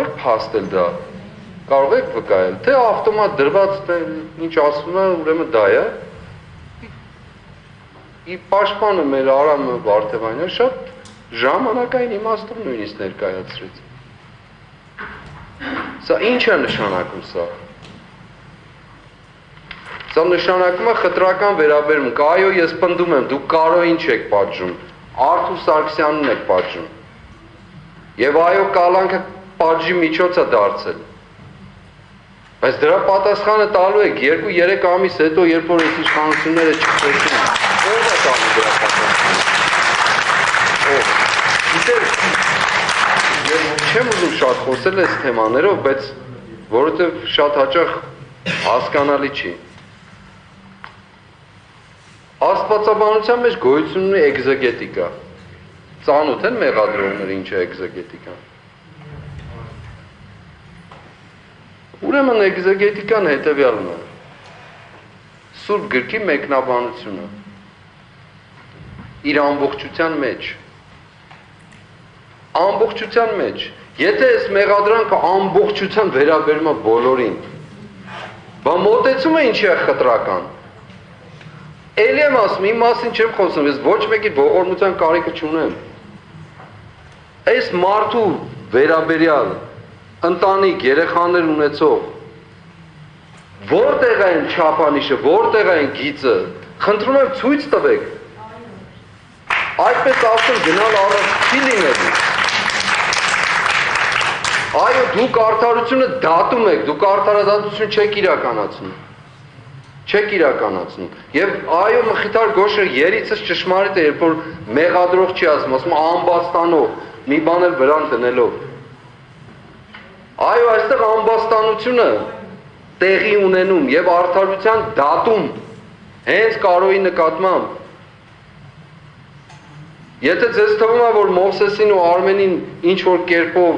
կարող եք փաստել դա, կարող եք վկայել, թե ավտոմատ դրված, ինչ ասում է, ուրեմն դա է։ Ի պաշտպանը մեր Արամը Վարդևանյանը շատ ժամանակային իմաստով նույնիսկ ներկայացրեց։ Սա ինչ է նշանակում սա։ Սա նշանակում է խտրական վերաբերմունք։ Այո, ես պնդում եմ, դուք Կարոյին չեք պատժում, Արթուր Սարգսյանին եք պատժում։ Եվ այո, կալանքը պատժի միջոց է դարձել։ Բայց դրա պատասխանը տալու եք 2-3 ամիս հետո, երբ որ այս իշխանությունները չփոխվեն։ Ո՞վ է տալու դրա պատասխանը։ Ո՞վ։ Գիտեք, ես չեմ ուզում շատ խոսել այս թեմաներով, բայց որովհետև շատ հաճախ հասկանալի չի։ Աստվածաբանության մեջ գոյություն ունի էգզեգետիկա։ Ծանոթ են մեղադրողները ինչ է էգզեգետիկան։ Ուրեմն էգզեգետիկան հետևյալն է։ Սուրբ գրքի մեկնաբանությունը իր ամբողջության մեջ։ Ամբողջության մեջ։ Եթե այս մեղադրանքը ամբողջության վերաբերում է բոլորին, բա մոտեցումը ինչի է խտրական։ Էլի եմ ասում, իմ մասին չեմ խոսում, ես ոչ մեկի ողորմության կարիքը չունեմ։ Այս մարդու վերաբերյալ ընտանիք, երեխաներ ունեցող, որտեղ է այն չափանիշը, որտեղ է այն գիծը, խնդրում եմ ցույց տվեք։ Այդպես ասում գնալ առաջ չի լինելու։ Այո, դուք արդարությունը դատում եք, դուք արդարադատություն չեք իրականացնում։ Չեք իրականացնում։ Եվ այո, Մխիթար Գոշը երիցս ճշմարիտ է, երբ որ մեղադրող չի ասում ամբաստանող, մի բան էլ վրան դնելով։ Այո, այստեղ ամբաստանությունը տեղի ունենում եւ արդարության դատում հենց Կարոյի նկատմամբ։ Եթե ձեզ թվում է, որ Մովսեսին ու Արմենին ինչ որ կերպով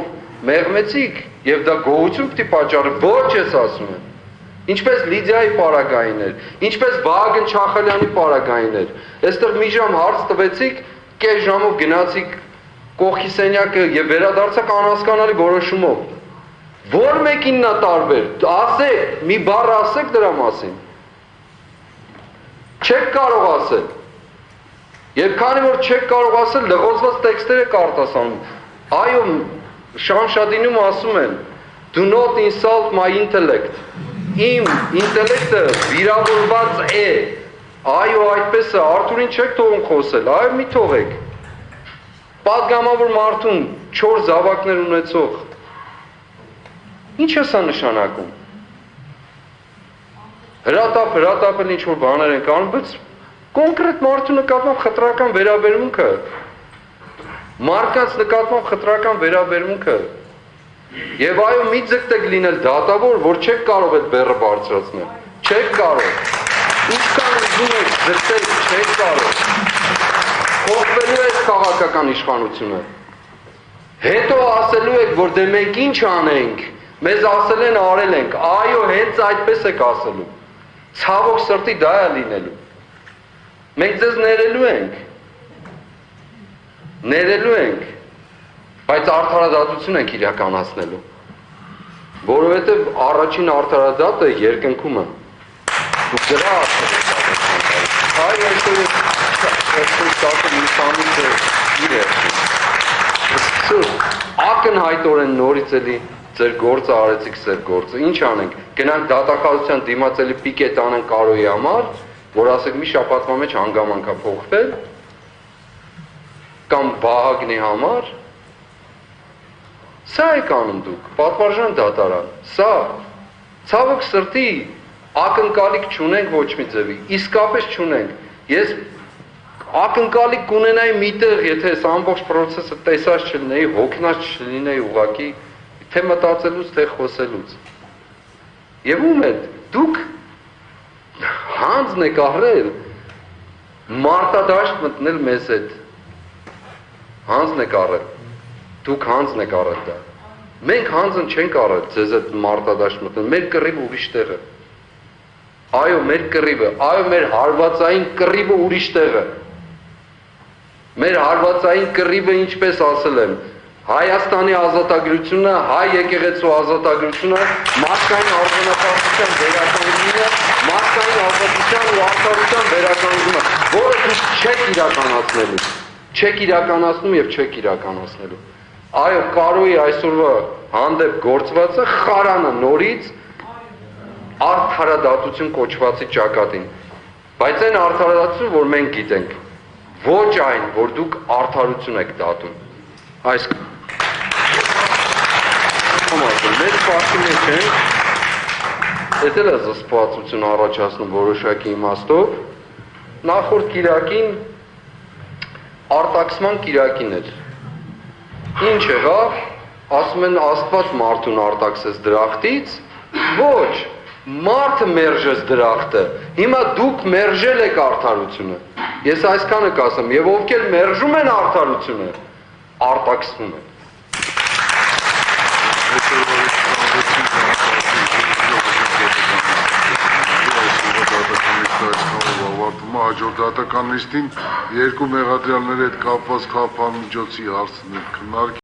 մեղմեցիք եւ դա գոհություն պիտի պատճառի, ոչ ես ասում եմ։ Ինչպես Լիդիայի պարագային էր, ինչպես Վահագն Չախալյանի պարագային էր։ Այստեղ մի ժամ հարց տվեցիք, կես ժամով գնացիք կողքի սենյակը եւ վերադարձաք անհասկանալի որոշումով։ Որ մեկինն է տարբեր, ասեք, մի բառ ասեք դրա մասին։ Չեք կարող ասել։ Եվ քանի որ չեք կարող ասել, լղոզված տեքստեր եք արտասանում։ Այո, Շամշադինում ասում են, do not insult my intellect։ Իմ ինտելեկտը վիրավորված է։ Այո, այդպես է, Արթուրին չեք թողում խոսել, այո, մի թողեք։ Պատգամավոր մարդուն 4 զավակներ ունեցող։ Ինչ է սա նշանակում։ Հրատապել ինչ որ բաներ են անում, բայց կոնկրետ մարդու նկատմամբ խտրական վերաբերմունքը, մարդկանց նկատմամբ խտրական վերաբերմունքը։ Եվ այո, մի ձգտեք լինել դատավոր, որ չեք կարող այդ բեռը բարձրացնել։ Չեք կարող։ Ինչքան ուզում եք ձգտեք, չեք կարող։ Փոխվելու է քաղաքական իշխանությունը։ Հետո ասելու եք, որ դե մենք ինչ անենք, մեզ ասել են արել ենք, այո, հենց այդպես եք ասելու։ Ցավոք սրտի դա է լինելու։ Մենք ձեզ ներելու ենք։ Ներելու ենք։ Բայց արդարադատություն ենք իրականացնելու, որովհետև առաջին արդարադատը երկնքում է, դուք դրա ակնհայտորեն նորից էլի ձեր գործը արեցիք ձեր գործը, ինչ անենք, գնանք դատախազության դիմաց էլի պիկետ անենք Կարոյի համար, որ ասեք մի շաբաթվա մեջ հանգամանք է փոխվել, կամ Վահագնի համար, սա եք անում դուք, պատվարժան դատարան, սա, ցավոք սրտի, ակնկալիք չունենք ոչ մի ձևի, իսկապես չունենք, ես ակնկալիք կունենայի միտեղ, եթե այս ամբողջ պրոցեսը տեսած չլինեի, հոգնած չլինեի ուղղակի, թե մտածելուց, թե խոսելուց, և ում եք, դուք հանձն եք առել, մարտադաշտ մտնել մեզ հետ, հանձն եք առել, դուք հանձն եք առել դա, մենք հանձն չենք առել ձեզ այդ մարտադաշտ մտնել, մեր կռիվը ուրիշ տեղ է, այո, մեր կռիվը, այո, մեր հարվածային կռիվը ուրիշ տեղ է, մեր հարվածային կռիվը ինչպես ասել եմ, Հայաստանի ազատագրությունը, հայ եկեղեցու ազատագրությունը, մարդկային արժանապատվության վերականգնումը, մարդկային ազատության ու արդարության վերականգնումը, որը դուք չեք իրականացնելու, չեք իրականացնում եւ չեք իրականացնելու։ Այո, Կարոյի այսօրվա հանդեպ գործվածը խարանը նորից արդարադատություն կոչվածի ճակատին, բայց այն արդարադատությունը, որ մենք գիտենք, ոչ այն, որ դուք արդարություն եք դատում։ Այս մեծ պարտքի մեջ ենք, դա էլ է զսպվածություն առաջացնում որոշակի իմաստով, նախորդ կիրակին արտաքսման կիրակին էր, ինչ եղավ, ասում են Աստված մարդուն արտաքսեց դրախտից, ոչ, մարդը մերժեց դրախտը, հիմա դուք մերժել եք արդարությունը, ես այսքանը կասեմ, եւ ովքեր մերժում են արդարությունը, արտաքսվում են։ Հաջորդ դատական նիստին երկու մեղադրյալների հետ կապված խափան միջոցի հարցն քննարկի